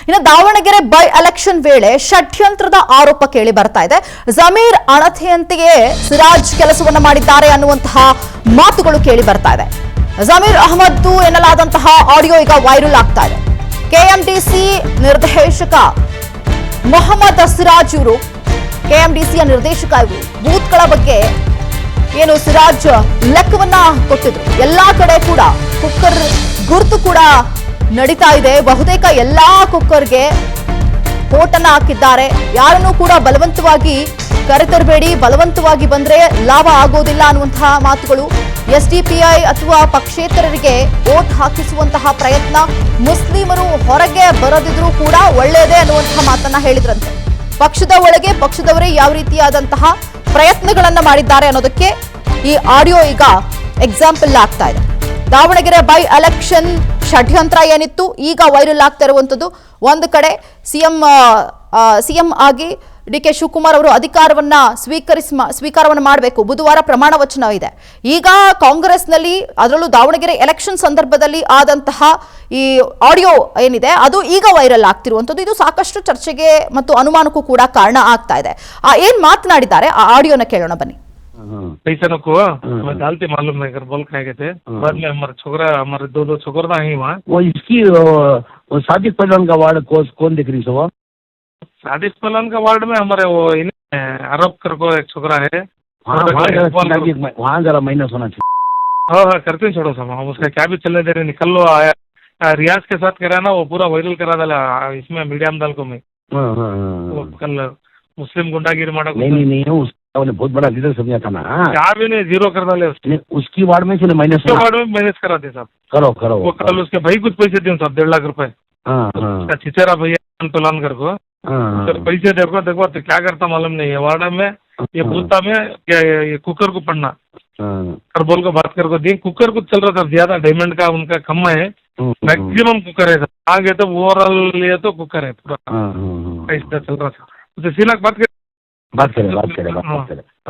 ಇನ್ನು Davanagere by election ವೇಳೆ ಷಡ್ಯಂತ್ರದ ಆರೋಪ ಕೇಳಿ ಬರ್ತಾ ಇದೆ. ಜಮೀರ್ ಅಣತೆಯಂತೆಯೇ ಸಿರಾಜ್ ಕೆಲಸವನ್ನ ಮಾಡಿದ್ದಾರೆ ಅನ್ನುವಂತಹ ಮಾತುಗಳು ಕೇಳಿ ಬರ್ತಾ ಇದೆ. ಜಮೀರ್ ಅಹಮದ್ ಎನ್ನಲಾದಂತಹ ಆಡಿಯೋ ಈಗ ವೈರಲ್ ಆಗ್ತಾ ಇದೆ. ಕೆಎಂಡಿಸಿ ನಿರ್ದೇಶಕ ಮೊಹಮ್ಮದ್ ಸಿರಾಜ್ ಇವರು, ಕೆಎಂಡಿಸಿಯ ನಿರ್ದೇಶಕ ಇವರು, ಬೂತ್ಗಳ ಬಗ್ಗೆ ಏನು ಸಿರಾಜ್ ಲೆಕ್ಕವನ್ನ ಕೊಟ್ಟಿದ್ರು. ಎಲ್ಲಾ ಕಡೆ ಕೂಡ ಕುಕ್ಕರ್ ಗುರುತು ಕೂಡ ನಡೀತಾ ಇದೆ. ಬಹುತೇಕ ಎಲ್ಲಾ ಕುಕ್ಕರ್ಗೆ ಕೋಟನ್ನ ಹಾಕಿದ್ದಾರೆ. ಯಾರನ್ನೂ ಕೂಡ ಬಲವಂತವಾಗಿ ಕರೆತರಬೇಡಿ, ಬಲವಂತವಾಗಿ ಬಂದ್ರೆ ಲಾಭ ಆಗೋದಿಲ್ಲ ಅನ್ನುವಂತಹ ಮಾತುಗಳು. ಎಸ್ಡಿಪಿಐ ಅಥವಾ ಪಕ್ಷೇತರರಿಗೆ ವೋಟ್ ಹಾಕಿಸುವಂತಹ ಪ್ರಯತ್ನ, ಮುಸ್ಲಿಮರು ಹೊರಗೆ ಬರದಿದ್ರೂ ಕೂಡ ಒಳ್ಳೆಯದೇ ಅನ್ನುವಂತಹ ಮಾತನ್ನ ಹೇಳಿದ್ರಂತೆ. ಪಕ್ಷದ ಒಳಗೆ ಪಕ್ಷದವರೇ ಯಾವ ರೀತಿಯಾದಂತಹ ಪ್ರಯತ್ನಗಳನ್ನ ಮಾಡಿದ್ದಾರೆ ಅನ್ನೋದಕ್ಕೆ ಈ ಆಡಿಯೋ ಈಗ ಎಕ್ಸಾಂಪಲ್ ಆಗ್ತಾ ಇದೆ. ದಾವಣಗೆರೆ ಬೈ ಎಲೆಕ್ಷನ್ ಷಡ್ಯಂತ್ರ ಏನಿತ್ತು ಈಗ ವೈರಲ್ ಆಗ್ತಾ ಇರುವಂತದ್ದು. ಒಂದು ಕಡೆ ಸಿಎಂ ಆಗಿ ಡಿ.ಕೆ. ಶಿವಕುಮಾರ್ ಅವರು ಅಧಿಕಾರವನ್ನ ಸ್ವೀಕಾರವನ್ನು ಮಾಡಬೇಕು. ಬುಧವಾರ ಪ್ರಮಾಣ ವಚನ ಇದೆ. ಈಗ ಕಾಂಗ್ರೆಸ್ನಲ್ಲಿ, ಅದರಲ್ಲೂ ದಾವಣಗೆರೆ ಎಲೆಕ್ಷನ್ ಸಂದರ್ಭದಲ್ಲಿ ಆದಂತಹ ಈ ಆಡಿಯೋ ಏನಿದೆ ಅದು ಈಗ ವೈರಲ್ ಆಗ್ತಿರುವಂತದ್ದು. ಇದು ಸಾಕಷ್ಟು ಚರ್ಚೆಗೆ ಮತ್ತು ಅನುಮಾನಕ್ಕೂ ಕೂಡ ಕಾರಣ ಆಗ್ತಾ ಇದೆ. ಏನ್ ಮಾತನಾಡಿದ್ದಾರೆ ಆ ಆಡಿಯೋನ ಕೇಳೋಣ ಬನ್ನಿ. पैसा नको मैं डालती मालूम नहीं कर बोल खाए थे बाद में हमारे छोकरा हमारे दो छोकरा ही वहाँ वो इसकी सादिक पहलवान का वार्ड कौन देख रही सो? सादिक पहलवान का वार्ड में हमारे वो अरब कर को एक छोकरा है वहाँ जरा महीना सोना चाहिए. हाँ करते छोड़ो सब हम उसका क्या भी चलने दे रहे. निकल लो रियाज के साथ करा ना, वो पूरा वायरल करा डाला इसमें मीडिया में डाल को मैं कल मुस्लिम गुंडागिरी मारा. नहीं बहुत बड़ा लीडर समझा था ना. क्या भी नहीं, जीरो कर डाले उसकी वार्ड में से माइनस वार्ड में माइनस करा दे साहब. करो वो कल उसके भाई कुछ पैसे दिए साहब 1.5 लाख रुपए. उसका चिचेरा भैया पलान कर को पैसे देखो तो क्या करता मालूम नहीं है. वार्ड में ये बूता में ये कुकर को पढ़ना कर बोल को बात कर को दी. कुकर कुछ चल रहा था ज्यादा, डायमंड का उनका कम है, मैक्सिमम कुकर है. आगे तो ओवरऑल लिए तो कुकर है पूरा ऐसा चल रहा था. उसे सीना बात करे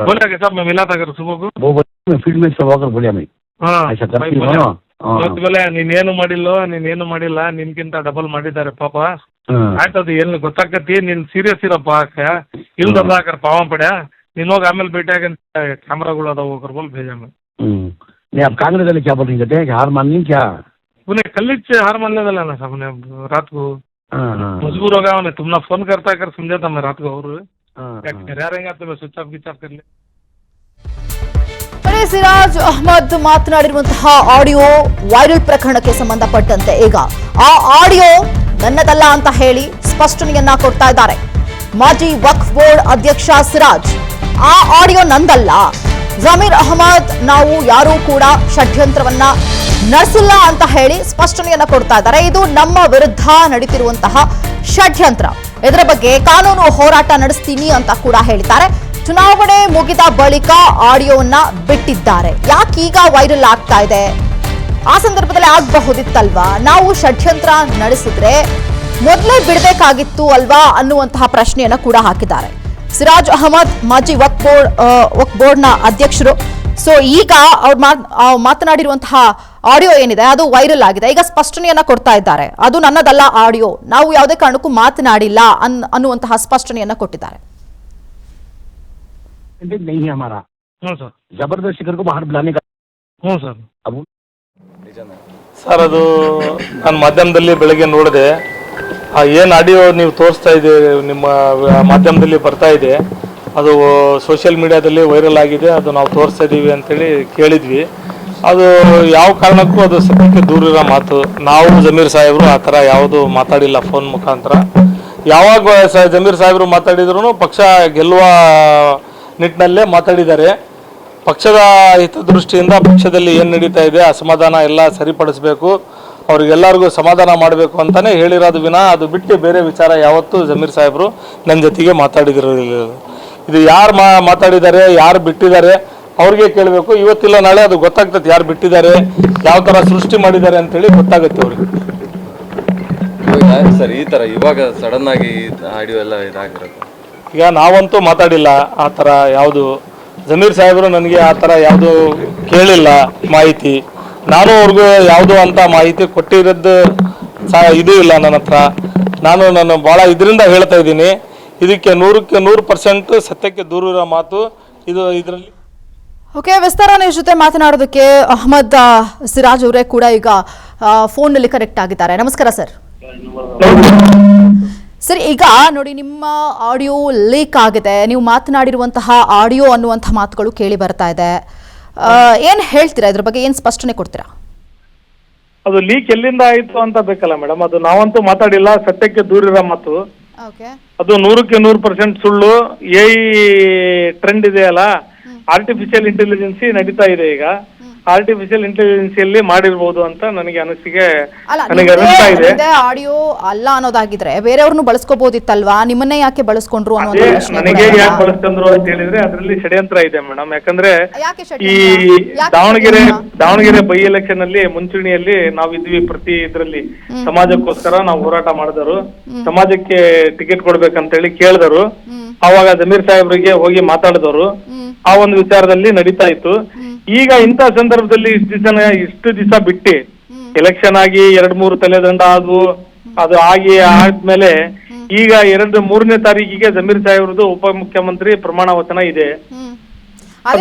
बोला कि साहब मैं मिला था अगर सुबह को वो फील्ड में सब होकर बोलिया मैं ऐसा करती हो बोले ನೀನೇನು ಮಾಡಿಲ್ಲ ನಿನ್ಕಿಂತ ಡಬಲ್ ಮಾಡಿದ್ದಾರೆ ಪಾಪ. ಆಯ್ತದು ಏನು ಗೊತ್ತಾಗತ್ತಿ, ನೀನ್ ಸೀರಿಯಸ್ ಇರಪ್ಪ ಇಲ್ದಲ್ಲ ಹಾಕರ್ ಪಾವ ಪಡ್ಯಾ ನೀನ್ ಹೋಗಿ ಆಮೇಲೆ ಭೇಟಿಯಾಗ ಕ್ಯಾಮ್ರಾಗಳು ಅದಾವ ಹೋಗರ್ ಬೋಲ್ भेजा मैं. नहीं आप कांग्रेस वाले क्या बोल रही थे, हार मान ली क्या? उन्हें कल से हार मानने वाला ना साहब ने रात को मजबूर हो गया. उन्हें तुमने फोन करता कर समझा था मैं रात को और रहेगा तो मैं स्विच ऑफ कर ले. ಸಿರಾಜ್ ಅಹಮದ್ ಮಾತನಾಡಿರುವಂತಹ ಆಡಿಯೋ ವೈರಲ್ ಪ್ರಕರಣಕ್ಕೆ ಸಂಬಂಧಪಟ್ಟಂತೆ ಈಗ ಆ ಆಡಿಯೋ ನನ್ನದಲ್ಲ ಅಂತ ಹೇಳಿ ಸ್ಪಷ್ಟನೆಯನ್ನ ಕೊಡ್ತಾ ಇದ್ದಾರೆ ಮಾಜಿ ವಕ್ಫ್ ಬೋರ್ಡ್ ಅಧ್ಯಕ್ಷ ಸಿರಾಜ್. ಆ ಆಡಿಯೋ ನಂದಲ್ಲ, ಜಮೀರ್ ಅಹಮದ್ ನಾವು ಯಾರೂ ಕೂಡ ಷಡ್ಯಂತ್ರವನ್ನ ನಡೆಸಿಲ್ಲ ಅಂತ ಹೇಳಿ ಸ್ಪಷ್ಟನೆಯನ್ನ ಕೊಡ್ತಾ ಇದ್ದಾರೆ. ಇದು ನಮ್ಮ ವಿರುದ್ಧ ನಡೀತಿರುವಂತಹ ಷಡ್ಯಂತ್ರ, ಇದರ ಬಗ್ಗೆ ಕಾನೂನು ಹೋರಾಟ ನಡೆಸ್ತೀನಿ ಅಂತ ಕೂಡ ಹೇಳಿದ್ದಾರೆ. ಚುನಾವಣೆ ಮುಗಿದ ಬಳಿಕ ಆಡಿಯೋವನ್ನ ಬಿಟ್ಟಿದ್ದಾರೆ. ಯಾಕೀಗ ವೈರಲ್ ಆಗ್ತಾ ಇದೆ? ಆ ಸಂದರ್ಭದಲ್ಲಿ ಆಗಬಹುದಿತ್ತಲ್ವಾ? ನಾವು ಷಡ್ಯಂತ್ರ ನಡೆಸಿದ್ರೆ ಮೊದಲೇ ಬಿಡಬೇಕಾಗಿತ್ತು ಅಲ್ವಾ ಅನ್ನುವಂತಹ ಪ್ರಶ್ನೆಯನ್ನ ಕೂಡ ಹಾಕಿದ್ದಾರೆ. ಸಿರಾಜ್ ಅಹಮದ್ ಮಾಜಿ ವಕ್ಫ್ ಬೋರ್ಡ್ನ ಅಧ್ಯಕ್ಷರು. ಸೊ ಈಗ ಅವ್ರು ಮಾತನಾಡಿರುವಂತಹ ಆಡಿಯೋ ಏನಿದೆ ಅದು ವೈರಲ್ ಆಗಿದೆ. ಈಗ ಸ್ಪಷ್ಟನೆಯನ್ನ ಕೊಡ್ತಾ ಇದ್ದಾರೆ, ಅದು ನನ್ನದಲ್ಲ ಆಡಿಯೋ, ನಾವು ಯಾವುದೇ ಕಾರಣಕ್ಕೂ ಮಾತನಾಡಿಲ್ಲ ಅನ್ನುವಂತಹ ಸ್ಪಷ್ಟನೆಯನ್ನ ಕೊಟ್ಟಿದ್ದಾರೆ. नहीं है हमारा सर जबरदस्ती करके बाहर बुलाने का. सर अब ಸರ್ ಅದು ನಾನು ಮಾಧ್ಯಮದಲ್ಲಿ ಬೆಳಗ್ಗೆ ನೋಡಿದೆ. ಏನು ಆಡಿಯೋ ನೀವು ತೋರಿಸ್ತಾ ಇದ್ದೀರಿ ನಿಮ್ಮ ಮಾಧ್ಯಮದಲ್ಲಿ ಬರ್ತಾ ಇದೆ, ಅದು ಸೋಷಿಯಲ್ ಮೀಡಿಯಾದಲ್ಲಿ ವೈರಲ್ ಆಗಿದೆ, ಅದು ನಾವು ತೋರಿಸ್ತಾ ಇದ್ದೀವಿ ಅಂತೇಳಿ ಕೇಳಿದ್ವಿ. ಅದು ಯಾವ ಕಾರಣಕ್ಕೂ ಅದು ಸತ್ಯಕ್ಕೆ ದೂರಿರೋ ಮಾತು. ನಾವು ಜಮೀರ್ ಸಾಹೇಬರು ಆ ಥರ ಯಾವುದು ಮಾತಾಡಿಲ್ಲ ಫೋನ್ ಮುಖಾಂತರ. ಯಾವಾಗ ಜಮೀರ್ ಸಾಹೇಬರು ಮಾತಾಡಿದ್ರು ಪಕ್ಷ ಗೆಲ್ಲುವ ನಿಟ್ಟಿನಲ್ಲೇ ಮಾತಾಡಿದ್ದಾರೆ. ಪಕ್ಷದ ಹಿತದೃಷ್ಟಿಯಿಂದ ಪಕ್ಷದಲ್ಲಿ ಏನು ನಡೀತಾ ಇದೆ ಅಸಮಾಧಾನ ಎಲ್ಲ ಸರಿಪಡಿಸಬೇಕು, ಅವ್ರಿಗೆಲ್ಲರಿಗೂ ಸಮಾಧಾನ ಮಾಡಬೇಕು ಅಂತಲೇ ಹೇಳಿರೋದು ವಿನ ಅದು ಬಿಟ್ಟು ಬೇರೆ ವಿಚಾರ ಯಾವತ್ತೂ ಜಮೀರ್ ಸಾಹೇಬರು ನನ್ನ ಜೊತೆಗೆ ಮಾತಾಡಿದಿರಲಿಲ್ಲ. ಇದು ಯಾರು ಮಾತಾಡಿದ್ದಾರೆ, ಯಾರು ಬಿಟ್ಟಿದ್ದಾರೆ ಅವ್ರಿಗೆ ಕೇಳಬೇಕು. ಇವತ್ತಿಲ್ಲ ನಾಳೆ ಅದು ಗೊತ್ತಾಗ್ತದೆ ಯಾರು ಬಿಟ್ಟಿದ್ದಾರೆ, ಯಾವ ಥರ ಸೃಷ್ಟಿ ಮಾಡಿದ್ದಾರೆ ಅಂತೇಳಿ ಗೊತ್ತಾಗುತ್ತೆ ಅವ್ರಿಗೆ. ಸರ್ ಈ ಥರ ಇವಾಗ ಸಡನ್ ಆಗಿ ಆಡಿಯೋ ಎಲ್ಲ ಇದಾಗಿರುತ್ತೆ. ಈಗ ನಾವಂತೂ ಮಾತಾಡಿಲ್ಲ ಆ ಥರ ಯಾವುದು. ಜಮೀರ್ ಸಾಹೇಬರು ನನಗೆ ಆ ಥರ ಯಾವುದು ಕೇಳಿಲ್ಲ ಮಾಹಿತಿ. ನಾನು ಅವ್ರಿಗೂ ಯಾವುದು ಅಂತ ಮಾಹಿತಿ ಕೊಟ್ಟಿರೋದು ಇದು ಇಲ್ಲ ನನ್ನ ಹತ್ರ. ನಾನು ಭಾಳ ಇದರಿಂದ ಹೇಳ್ತಾ ಇದ್ದೀನಿ, ಇದಕ್ಕೆ 100% ಸತ್ಯಕ್ಕೆ ದೂರ ಇರೋ ಮಾತು ಇದು. ಇದರಲ್ಲಿ ಓಕೆ, ವಿಸ್ತಾರ ನ್ಯೂಸ್ ಜೊತೆ ಮಾತನಾಡೋದಕ್ಕೆ ಅಹಮದ್ ಸಿರಾಜ್ ಅವರೇ ಕೂಡ ಈಗ ಫೋನ್ನಲ್ಲಿ ಕನೆಕ್ಟ್ ಆಗಿದ್ದಾರೆ. ನಮಸ್ಕಾರ ಸರ್. ಸರ್, ಈಗ ನೋಡಿ, ನಿಮ್ಮ ಆಡಿಯೋ ಲೀಕ್ ಆಗಿದೆ, ನೀವು ಮಾತನಾಡಿರುವಂತಹ ಆಡಿಯೋ ಅನ್ನುವಂಥ ಮಾತುಗಳು ಕೇಳಿ ಬರ್ತಾ ಇದೆ. ಏನ್ ಹೇಳ್ತೀರಾ ಇದ್ರ ಬಗ್ಗೆ, ಏನ್ ಸ್ಪಷ್ಟನೆ ಕೊಡ್ತೀರಾ? ಅದು ಲೀಕ್ ಎಲ್ಲಿಂದ ಆಯಿತು ಅಂತ ಬೇಕಲ್ಲ ಮೇಡಮ್. ಅದು ನಾವಂತೂ ಮಾತಾಡಿಲ್ಲ, ಸತ್ಯಕ್ಕೆ ದೂರಿರೋ ಮಾತು. ಅದು 100% ಸುಳ್ಳು. AI ಟ್ರೆಂಡ್ ಇದೆಯಲ್ಲ, ಆರ್ಟಿಫಿಷಿಯಲ್ ಇಂಟೆಲಿಜೆನ್ಸಿ ನಡೀತಾ ಇದೆ ಈಗ. ಆರ್ಟಿಫಿಷಿಯಲ್ ಇಂಟೆಲಿಜೆನ್ಸಿಯಲ್ಲಿ ಮಾಡಿರ್ಬೋದು ಅಂತ ನನಗೆ ಅನಿಸ್ತಾ ಇದೆ. ಆಡಿಯೋ ಅಲ್ಲ ಅನ್ನೋದಾಗಿದ್ರೆ ಬೇರೆಯವ್ರನ್ನು ಬಳಸ್ಕೋಬಹುದಿತ್ತಲ್ವಾ, ನಿಮ್ಮನ್ನೇ ಯಾಕೆ ಬಳಸ್ಕೊಂಡ್ರು ಅನ್ನೋದು ನನಗೆ ಯಾಕೆ ಬಳಸ್ಕೊಂಡ್ರು ಅಂತ ಹೇಳಿದ್ರೆ ಅದರಲ್ಲಿ ಷಡ್ಯಂತ್ರ ಇದೆ ಮೇಡಮ್. ಯಾಕಂದ್ರೆ ಈ ದಾವಣಗೆರೆ ಬೈ ಎಲೆಕ್ಷನ್ ಅಲ್ಲಿ ಮುಂಚೂಣಿಯಲ್ಲಿ ನಾವಿದ್ವಿ. ಪ್ರತಿ ಇದ್ರಲ್ಲಿ ಸಮಾಜಕ್ಕೋಸ್ಕರ ನಾವು ಹೋರಾಟ ಮಾಡಿದರು, ಸಮಾಜಕ್ಕೆ ಟಿಕೆಟ್ ಕೊಡ್ಬೇಕಂತ ಹೇಳಿ ಕೇಳಿದರು. ಅವಾಗ ಜಮೀರ್ ಸಾಹೇಬ್ರಿಗೆ ಹೋಗಿ ಮಾತಾಡಿದವರು. ಆ ಒಂದು ವಿಚಾರದಲ್ಲಿ ನಡೀತಾ ಇತ್ತು. ಈಗ ಇಂಥ ಸಂದರ್ಭದಲ್ಲಿ ಇಷ್ಟು ದಿವಸ ಬಿಟ್ಟು ಎಲೆಕ್ಷನ್ ಆಗಿ 2-3 ತಲೆದಂಡ ಅದು ಆದ್ಮೇಲೆ ಈಗ 2-3ನೇ ತಾರೀಕಿಗೆ ಜಮೀರ್ ಸಾಹೇಬ್ರದ್ದು ಉಪಮುಖ್ಯಮಂತ್ರಿ ಪ್ರಮಾಣ ವಚನ ಇದೆ.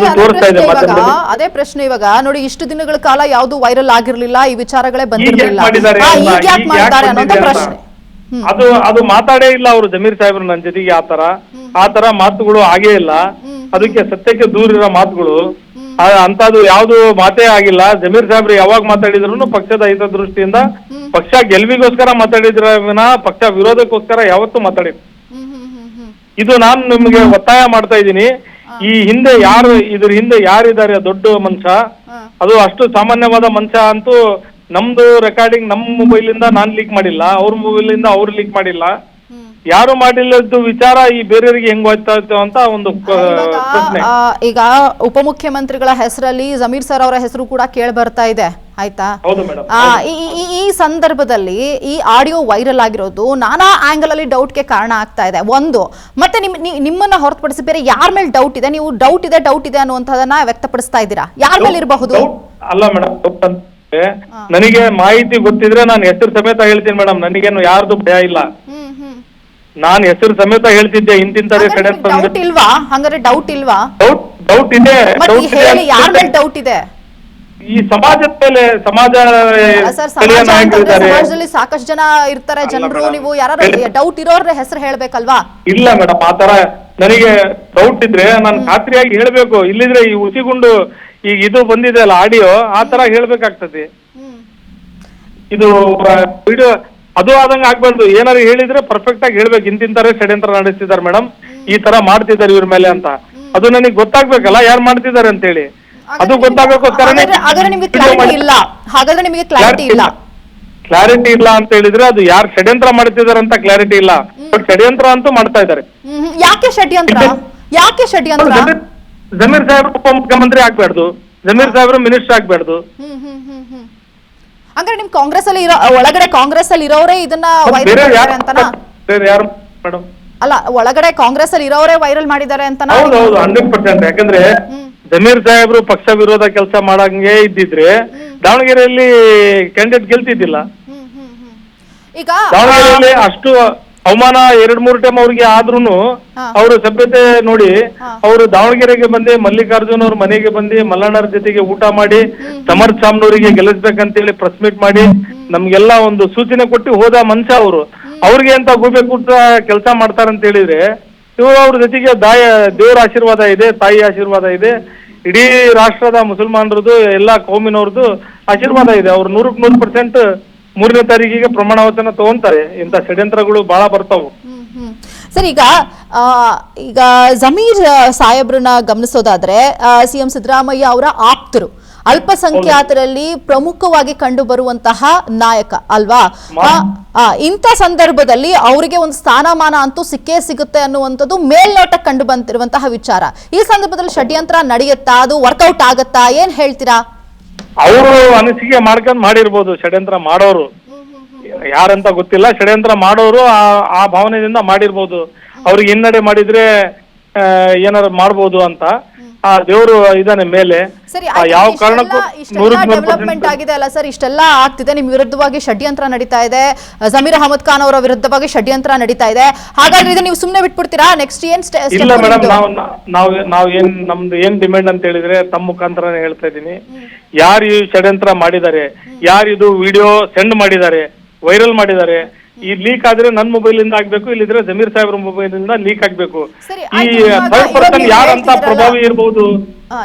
ಅದೇ ಪ್ರಶ್ನೆ ಇವಾಗ ನೋಡಿ, ಇಷ್ಟು ದಿನಗಳ ಕಾಲ ಯಾವ್ದು ವೈರಲ್ ಆಗಿರ್ಲಿಲ್ಲ, ಈ ವಿಚಾರಗಳೇ ಬಂದಿರಲಿಲ್ಲ, ಅದು ಮಾತಾಡೇ ಇಲ್ಲ ಅವರು ಜಮೀರ್ ಸಾಹೇಬ್ರು ನನ್ನ ಜೊತೆಗೆ. ಆತರ ಮಾತುಗಳು ಆಗೇ ಇಲ್ಲ. ಅದಕ್ಕೆ ಸತ್ಯಕ್ಕೆ ದೂರಿರೋ ಮಾತುಗಳು ಅಂತದ್ದು ಯಾವ್ದು ಮಾತೇ ಆಗಿಲ್ಲ. ಜಮೀರ್ ಸಾಹೇಬ್ರು ಯಾವಾಗ ಮಾತಾಡಿದ್ರು ಪಕ್ಷದ ಹಿತದೃಷ್ಟಿಯಿಂದ, ಪಕ್ಷ ಗೆಲುವಿಗೋಸ್ಕರ ಮಾತಾಡಿದ್ರ ವಿನ ಪಕ್ಷ ವಿರೋಧಕ್ಕೋಸ್ಕರ ಯಾವತ್ತೂ ಮಾತಾಡಿದ್ರು. ಇದು ನಾನು ನಿಮ್ಗೆ ಒತ್ತಾಯ ಮಾಡ್ತಾ ಇದ್ದೀನಿ. ಈ ಹಿಂದೆ ಇದ್ರ ಹಿಂದೆ ಯಾರಿದ್ದಾರೆ ದೊಡ್ಡ ಮನುಷ್ಯ, ಅದು ಅಷ್ಟು ಸಾಮಾನ್ಯವಾದ ಮನುಷ್ಯ ಅಂತೂ ನಮ್ದು ರೆಕಾರ್ಡಿಂಗ್ ನಮ್ಮ ಮೊಬೈಲ್ ಇಂದ ನಾನ್ ಲೀಕ್ ಮಾಡಿಲ್ಲ, ಅವ್ರ ಮೊಬೈಲ್ ಇಂದ ಅವ್ರು ಲೀಕ್ ಮಾಡಿಲ್ಲ. ಯಾರು ಮಾಡಿಲ್ಲದ್ದು ವಿಚಾರ ಈ ಬೇರೆಯವರಿಗೆ ಹೆಂಗ್ ಹೋಗ್ತಾ ಇತ್ತು ಅಂತ ಒಂದು ಪ್ರಶ್ನೆ. ಈಗ ಉಪಮುಖ್ಯಮಂತ್ರಿಗಳ ಹೆಸರಲ್ಲಿ ಜಮೀರ್ ಸರ್ ಅವರ ಹೆಸರು ಕೂಡ ಕೇಳಿ ಬರ್ತಾ ಇದೆ, ಆಯ್ತಾ? ಈ ಸಂದರ್ಭದಲ್ಲಿ ಈ ಆಡಿಯೋ ವೈರಲ್ ಆಗಿರೋದು ನಾನಾ ಆಂಗಲ್ ಅಲ್ಲಿ ಡೌಟ್ಗೆ ಕಾರಣ ಆಗ್ತಾ ಇದೆ. ಒಂದು, ಮತ್ತೆ ನಿಮ್ಮನ್ನ ಹೊರತುಪಡಿಸಿ ಬೇರೆ ಯಾರ ಮೇಲೆ ಡೌಟ್ ಇದೆ? ನೀವು ಡೌಟ್ ಇದೆ ಅನ್ನುವಂಥದ್ದನ್ನ ವ್ಯಕ್ತಪಡಿಸ್ತಾ ಇದ್ದೀರಾ, ಯಾರ ಮೇಲೆ ಇರಬಹುದು? ಅಲ್ಲ ಮೇಡಮ್, ನನಗೆ ಮಾಹಿತಿ ಗೊತ್ತಿದ್ರೆ ನಾನು ಹೆಸರು ಸಮೇತ ಹೇಳ್ತೀನಿ ಮೇಡಮ್. ನನಗೇನು ಯಾರ್ದು ಭಯ ಇಲ್ಲ, ನಾನು ಹೆಸರು ಸಮೇತ ಹೇಳ್ತಿದ್ದೆ. ಇಂತಿಂತಾರೆ ಡೌಟ್ ಇಲ್ವಾ? ಹಂಗಾರೆ ಡೌಟ್ ಇಲ್ವಾ? ಡೌಟ್ ಇದೆ. ಯಾರ ಮೇಲೆ ಡೌಟ್ ಇದೆ? ಈ ಸಮಾಜದ ಮೇಲೆ. ಸಮಾಜದಲ್ಲಿ ಸಾಕಷ್ಟು ಜನ ಇರ್ತಾರೆ, ಜನರು. ನೀವು ಯಾರು ಡೌಟ್ ಇರೋರ ಹೆಸರು ಹೇಳ್ಬೇಕಲ್ವಾ? ಇಲ್ಲ ಮೇಡಮ್, ಆತರ ನನಗೆ ಡೌಟ್ ಇದ್ರೆ ನಾನು ಖಾತ್ರಿಯಾಗಿ ಹೇಳ್ಬೇಕು. ಇಲ್ಲಿದ್ರೆ ಈ ಹುಸಿಗುಂಡು ಈಗ ಇದು ಬಂದಿದೆ ಅಲ್ಲ ಆಡಿಯೋ, ಆ ತರ ಹೇಳ್ಬೇಕಾಗ್ತದೆ. ಇದು ವಿಡಿಯೋ ಅದು ಆದಂಗ ಆಗ್ಬಾರ್ದು. ಏನಾದ್ರು ಹೇಳಿದ್ರೆ ಪರ್ಫೆಕ್ಟ್ ಆಗಿ ಹೇಳ್ಬೇಕು. ಇಂತಿಂತಾರೆ ಷಡ್ಯಂತ್ರ ನಡೆಸ್ತಿದ್ದಾರೆ ಮೇಡಮ್, ಈ ತರ ಮಾಡ್ತಿದ್ದಾರೆ ಇವ್ರ ಮೇಲೆ ಅಂತ. ಅದು ನನಗೆ ಗೊತ್ತಾಗ್ಬೇಕಲ್ಲ ಯಾರು ಮಾಡ್ತಿದ್ದಾರೆ ಅಂತ ಹೇಳಿ. ಅದು ಗೊತ್ತಾಗಕ್ಕೋಸ್ಕರ ಕ್ಲಾರಿಟಿ ಇಲ್ಲ ಅಂತ ಹೇಳಿದ್ರೆ ಅದು ಯಾರು ಷಡ್ಯಂತ್ರ ಮಾಡ್ತಿದ್ದಾರೆ ಅಂತ ಕ್ಲಾರಿಟಿ ಇಲ್ಲ. ಬಟ್ ಷಡ್ಯಂತ್ರ ಅಂತೂ ಮಾಡ್ತಾ ಇದ್ದಾರೆ. ಯಾಕೆ ಷಡ್ಯಂತ್ರ? ಜಮೀರ್ ಸಾಹೇಬ್ರು ಉಪಮುಖ್ಯಮಂತ್ರಿ ಆಗ್ಬಾರ್ದು, ಜಮೀರ್ ಸಾಹೇಬ್ರು ಮಿನಿಸ್ಟರ್ ಆಗ್ಬಾರ್ದು. ಅಂದ್ರೆ ನಿಮ್ ಕಾಂಗ್ರೆಸ್ ಅಲ್ಲಿ ಒಳಗಡೆ ಕಾಂಗ್ರೆಸ್ ಅಲ್ಲಿ ಇರೋರೇ ಇದನ್ನ ವೈರಲ್ ಮಾಡಿದ್ದಾರೆ ಅಂತನಾ? ಅಲ್ಲ, ಒಳಗಡೆ ಕಾಂಗ್ರೆಸ್ ಅಲ್ಲಿ ಇರೋರೇ ವೈರಲ್ ಮಾಡಿದ್ದಾರೆ ಅಂತನಾ? ಹೌದು, 100%. ಯಾಕಂದ್ರೆ ಜಮೀರ್ ಸಾಹೇಬ್ರು ಪಕ್ಷ ವಿರೋಧ ಕೆಲಸ ಮಾಡಂಗೆ ಇದ್ದಿದ್ರೆ ದಾವಣಗೆರೆಯಲ್ಲಿ ಕ್ಯಾಂಡಿಡೇಟ್ ಗೆಲ್ತಿದ್ದಿಲ್ಲ. ಈಗ ದಾವಣಗೆರೆಯಲ್ಲಿ ಅಷ್ಟು ಅವಮಾನ 2-3 ಟೈಮ್ ಅವ್ರಿಗೆ ಆದ್ರೂನು ಅವರು ಸಭ್ಯತೆ ನೋಡಿ ಅವರು ದಾವಣಗೆರೆಗೆ ಬಂದು ಮಲ್ಲಿಕಾರ್ಜುನ್ ಅವ್ರ ಮನೆಗೆ ಬಂದು ಮಲ್ಲಣ್ಣರ ಜೊತೆಗೆ ಊಟ ಮಾಡಿ ಸಮರ್ಥ್ ಸಾಮ್ನೂರಿಗೆ ಗೆಲ್ಲಿಸ್ಬೇಕಂತೇಳಿ ಪ್ರೆಸ್ ಮೀಟ್ ಮಾಡಿ ನಮ್ಗೆಲ್ಲ ಒಂದು ಸೂಚನೆ ಕೊಟ್ಟು ಹೋದ ಮನುಷ್ಯ ಅವರು. ಅವ್ರಿಗೆ ಅಂತ ಗೂಬೆ ಕೂಟ ಕೆಲಸ ಮಾಡ್ತಾರಂತ ಹೇಳಿದ್ರೆ ಇವರು ಅವ್ರ ಜೊತೆಗೆ ದೇವರ ಆಶೀರ್ವಾದ ಇದೆ, ತಾಯಿ ಆಶೀರ್ವಾದ ಇದೆ, ಇಡೀ ರಾಷ್ಟ್ರದ ಮುಸಲ್ಮಾನರದು ಎಲ್ಲಾ ಕೌಮಿನವ್ರದ್ದು ಆಶೀರ್ವಾದ ಇದೆ. ಅವ್ರು 100% 3ನೇ ತಾರೀಕಿಗೆ ಪ್ರಮಾಣ ವಚನ ತಗೊಂತಾರೆ. ಇಂಥ ಷಡ್ಯಂತ್ರಗಳು ಬಹಳ ಬರ್ತಾವು. ಸರ್, ಈಗ ಜಮೀರ್ ಸಾಹೇಬ್ರನ್ನ ಗಮನಿಸೋದಾದ್ರೆ ಸಿಎಂ ಸಿದ್ದರಾಮಯ್ಯ ಅವರ ಆಪ್ತರು, ಅಲ್ಪಸಂಖ್ಯಾತರಲ್ಲಿ ಪ್ರಮುಖವಾಗಿ ಕಂಡು ಬರುವಂತಹ ನಾಯಕ ಅಲ್ವಾ? ಇಂಥ ಸಂದರ್ಭದಲ್ಲಿ ಅವರಿಗೆ ಒಂದು ಸ್ಥಾನಮಾನ ಅಂತೂ ಸಿಕ್ಕೇ ಸಿಗುತ್ತೆ ಅನ್ನುವಂಥದ್ದು ಮೇಲ್ನೋಟಕ್ಕೆ ಕಂಡು ಬಂತಿರುವಂತಹ ವಿಚಾರ. ಈ ಸಂದರ್ಭದಲ್ಲಿ ಷಡ್ಯಂತ್ರ ನಡೆಯುತ್ತಾ? ಅದು ವರ್ಕೌಟ್ ಆಗತ್ತಾ? ಏನ್ ಹೇಳ್ತೀರಾ? ಅವರು ಅನಿಸಿಕೆ ಮಾಡ್ಕೊಂಡ್ ಮಾಡಿರ್ಬೋದು. ಷಡ್ಯಂತ್ರ ಮಾಡೋರು ಯಾರಂತ ಗೊತ್ತಿಲ್ಲ. ಷಡ್ಯಂತ್ರ ಮಾಡೋರು ಆ ಭಾವನೆಯಿಂದ ಮಾಡಿರ್ಬೋದು. ಅವ್ರಿಗೆ ಹಿನ್ನಡೆ ಮಾಡಿದ್ರೆ ಏನಾರು ಮಾಡ್ಬೋದು ಅಂತ. ಆ ದೇವರು ಇದಾನೆ ಮೇಲೆ. ಸರಿ, ಯಾವ ಕಾರಣಕ್ಕೂ ಡೆವಲಪ್ಮೆಂಟ್ ಆಗಿದೆ ಅಲ್ಲ ಸರ್, ಇಷ್ಟೆಲ್ಲ ಆಗ್ತಿದೆ, ನಿಮ್ ವಿರುದ್ಧವಾಗಿ ಷಡ್ಯಂತ್ರ ನಡೀತಾ ಇದೆ, ಜಮೀರ್ ಅಹಮದ್ ಖಾನ್ ಅವರ ವಿರುದ್ಧವಾಗಿ ಷಡ್ಯಂತ್ರ ನಡೀತಾ ಇದೆ, ಹಾಗಾದ್ರೆ ಇದು ನೀವು ಸುಮ್ನೆ ಬಿಟ್ಬಿಡ್ತೀರಾ? ನೆಕ್ಸ್ಟ್ ಏನ್ ಇಲ್ಲ ಮೇಡಮ್, ನಾವು ನಮ್ದು ಏನ್ ಡಿಮ್ಯಾಂಡ್ ಅಂತ ಹೇಳಿದ್ರೆ ತಮ್ಮ ಮುಖಾಂತರನೇ ಹೇಳ್ತಾ ಇದ್ದೀನಿ. ಯಾರು ಈ ಷಡ್ಯಂತ್ರ ಮಾಡಿದ್ದಾರೆ, ಯಾರು ಇದು ವಿಡಿಯೋ ಸೆಂಡ್ ಮಾಡಿದ್ದಾರೆ, ವೈರಲ್ ಮಾಡಿದ್ದಾರೆ, ಈ ಲೀಕ್ ಆದ್ರೆ ನನ್ನ ಮೊಬೈಲ್ ಇಂದ ಆಗ್ಬೇಕು, ಇಲ್ಲಿದ್ರೆ ಜಮೀರ್ ಸಾಹೇಬ್ರ ಮೊಬೈಲ್ ಇಂದ ಲೀಕ್ ಆಗ್ಬೇಕು. ಈ ಥರ್ಡ್ ಪರ್ಸನ್ ಯಾರಂತ ಪ್ರಭಾವಿ ಇರಬಹುದು.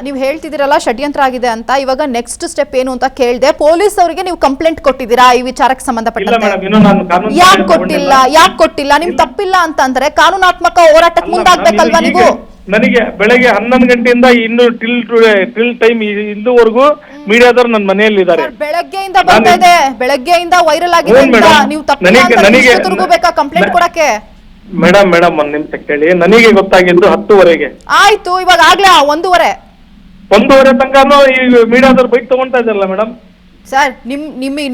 ನೀವು ಹೇಳ್ತಿದ್ದೀರಲ್ಲ ಷಡ್ಯಂತ್ರ ಆಗಿದೆ ಅಂತ, ಇವಾಗ ನೆಕ್ಸ್ಟ್ ಸ್ಟೆಪ್ ಏನು ಅಂತ ಕೇಳಿದೆ. ಪೊಲೀಸ್ ಅವರಿಗೆ ನೀವು ಕಂಪ್ಲೇಂಟ್ ಕೊಟ್ಟಿದ್ದೀರಾ ಈ ವಿಚಾರಕ್ಕೆ ಸಂಬಂಧಪಟ್ಟಂತೆ? ಯಾಕೆ ಕೊಟ್ಟಿಲ್ಲ? ನಿಮ್ ತಪ್ಪಿಲ್ಲ ಅಂತ ಅಂದ್ರೆ ಕಾನೂನಾತ್ಮಕ ಹೋರಾಟಕ್ಕೆ ಮುಂದಾಗ್ಬೇಕಲ್ವಾ ನೀವು? ನನಗೆ ಬೆಳಗ್ಗೆ 11 ಗಂಟೆಯಿಂದ ಇನ್ನು ಟಿಲ್ ಟೈಮ್ ಇಲ್ಲಿವರೆಗೂ ಮೀಡಿಯಾದವ್ರು ನನ್ನ ಮನೆಯಲ್ಲಿ ಇದ್ದಾರೆ. ಬೆಳಗ್ಗೆಯಿಂದ ಬರ್ತಾ ಇದೆ, ಬೆಳಗ್ಗೆಯಿಂದ ವೈರಲ್ ಆಗಿದೆ. ನೀವು ತಪ್ಪಿಲ್ಲ ಕಂಪ್ಲೇಂಟ್ ಕೊಡಕ್ಕೆ? ಮೇಡಮ್ ಒಂದ್ ನಿಮಿಷ ಕೇಳಿ. ನನಗೆ ಗೊತ್ತಾಗಿದ್ದು 10:00 ಆಯ್ತು, ಇವಾಗ ಆಗ್ಲೇ 1:30 ತನಕ ಈ ಮೀಡಿಯಾದವ್ರು ಬೈಕ್ ತಗೊಂತಾ ಇದ್ದಾರಲ್ಲ ಮೇಡಮ್. ಸರ್,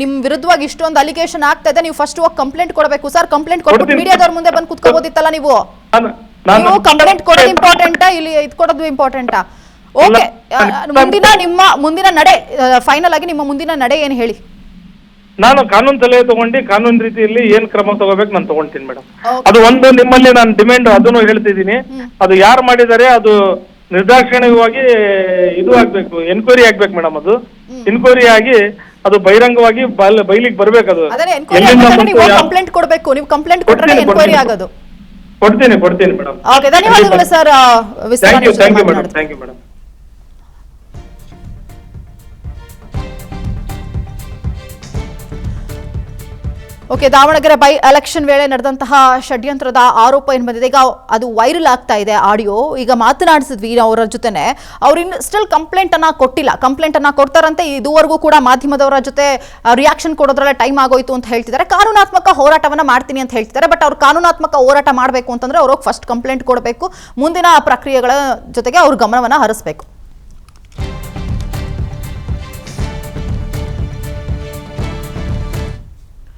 ನಿಮ್ ವಿರುದ್ಧವಾಗಿ ಇಷ್ಟೊಂದು ಅಲಿಗೇಷನ್ ಆಗ್ತಾ ಇದೆ, ನೀವು ಫಸ್ಟ್ ಹೋಗಿ ಕಂಪ್ಲೇಂಟ್ ಕೊಡಬೇಕು ಸರ್. ಕಂಪ್ಲೇಂಟ್ ಕೊಟ್ಟು ಮೀಡಿಯಾದವ್ರ ಮುಂದೆ ಬಂದು ಕುತ್ಕೋಬೋದಿತ್ತಲ್ಲ ನೀವು. ಕಂಪ್ಲೇಂಟ್ ಕೊಡೋದು ಇಂಪಾರ್ಟೆಂಟಾ, ಇಲ್ಲಿ ಇದು ಕೊಡೋದು ಇಂಪಾರ್ಟೆಂಟಾ? ಓಕೆ, ಮುಂದಿನ ನಡೆ ಫೈನಲ್ ಆಗಿ ನಿಮ್ಮ ಮುಂದಿನ ನಡೆ ಏನು ಹೇಳಿ? ನಾನು ಕಾನೂನು ಸಲಹೆ ತಗೊಂಡು ಕಾನೂನು ರೀತಿಯಲ್ಲಿ ಏನ್ ಕ್ರಮ ತಗೋಬೇಕು ನಾನು ತಗೊಂತೀನಿ ಮೇಡಮ್. ಅದು ಒಂದು ನಿಮ್ಮಲ್ಲಿ ನಾನು ಡಿಮ್ಯಾಂಡ್ ಅದನ್ನು ಹೇಳ್ತಿದ್ದೀನಿ. ಅದು ಯಾರು ಮಾಡಿದ್ದಾರೆ ಅದು ನಿರ್ದಾಕ್ಷಿಣ್ಯವಾಗಿ ಇದು ಆಗ್ಬೇಕು, ಎನ್ಕ್ವೈರಿ ಆಗ್ಬೇಕು ಮೇಡಮ್. ಅದು ಎನ್ಕ್ವೈರಿ ಆಗಿ ಅದು ಬಹಿರಂಗವಾಗಿ ಬಯಲಿಗೆ ಬರ್ಬೇಕು. ಅದು ಕಂಪ್ಲೇಂಟ್ ಕೊಡಬೇಕು. ನೀವು ಕಂಪ್ಲೇಂಟ್ ಕೊಟ್ಟರೆ ಎನ್ಕ್ವೈರಿ ಆಗೋದು. ಕೊಡ್ತೀನಿ ಮೇಡಮ್. ಓಕೆ, ಧನ್ಯವಾದಗಳು sir. Thank you madam. Okay, Davanagere by election ವೇಳೆ ನಡೆದಂತಹ ಷಡ್ಯಂತ್ರದ ಆರೋಪ ಏನು ಬಂದಿದೆ, ಈಗ ಅದು ವೈರಲ್ ಆಗ್ತಾ ಇದೆ ಆಡಿಯೋ. ಈಗ ಮಾತನಾಡಿಸಿದ್ವಿ ಅವರ ಜೊತೆನೆ, ಅವ್ರು ಇನ್ನು ಸ್ಟಿಲ್ ಕಂಪ್ಲೇಂಟ್ ಅನ್ನ ಕೊಟ್ಟಿಲ್ಲ. ಕಂಪ್ಲೇಂಟ್ ಅನ್ನ ಕೊಡ್ತಾರಂತೆ. ಇದುವರೆಗೂ ಕೂಡ ಮಾಧ್ಯಮದವರ ಜೊತೆ ರಿಯಾಕ್ಷನ್ ಕೊಡೋದ್ರಲ್ಲೇ ಟೈಮ್ ಆಗೋಯ್ತು ಅಂತ ಹೇಳ್ತಿದ್ದಾರೆ. ಕಾನೂನಾತ್ಮಕ ಹೋರಾಟವನ್ನ ಮಾಡ್ತೀನಿ ಅಂತ ಹೇಳ್ತಿದ್ದಾರೆ. ಬಟ್ ಅವ್ರು ಕಾನೂನಾತ್ಮಕ ಹೋರಾಟ ಮಾಡಬೇಕು ಅಂತಂದ್ರೆ ಅವ್ರಿಗೆ ಫಸ್ಟ್ ಕಂಪ್ಲೇಂಟ್ ಕೊಡಬೇಕು. ಮುಂದಿನ ಪ್ರಕ್ರಿಯೆಗಳ ಜೊತೆಗೆ ಅವ್ರ ಗಮನವನ್ನ ಹರಿಸಬೇಕು.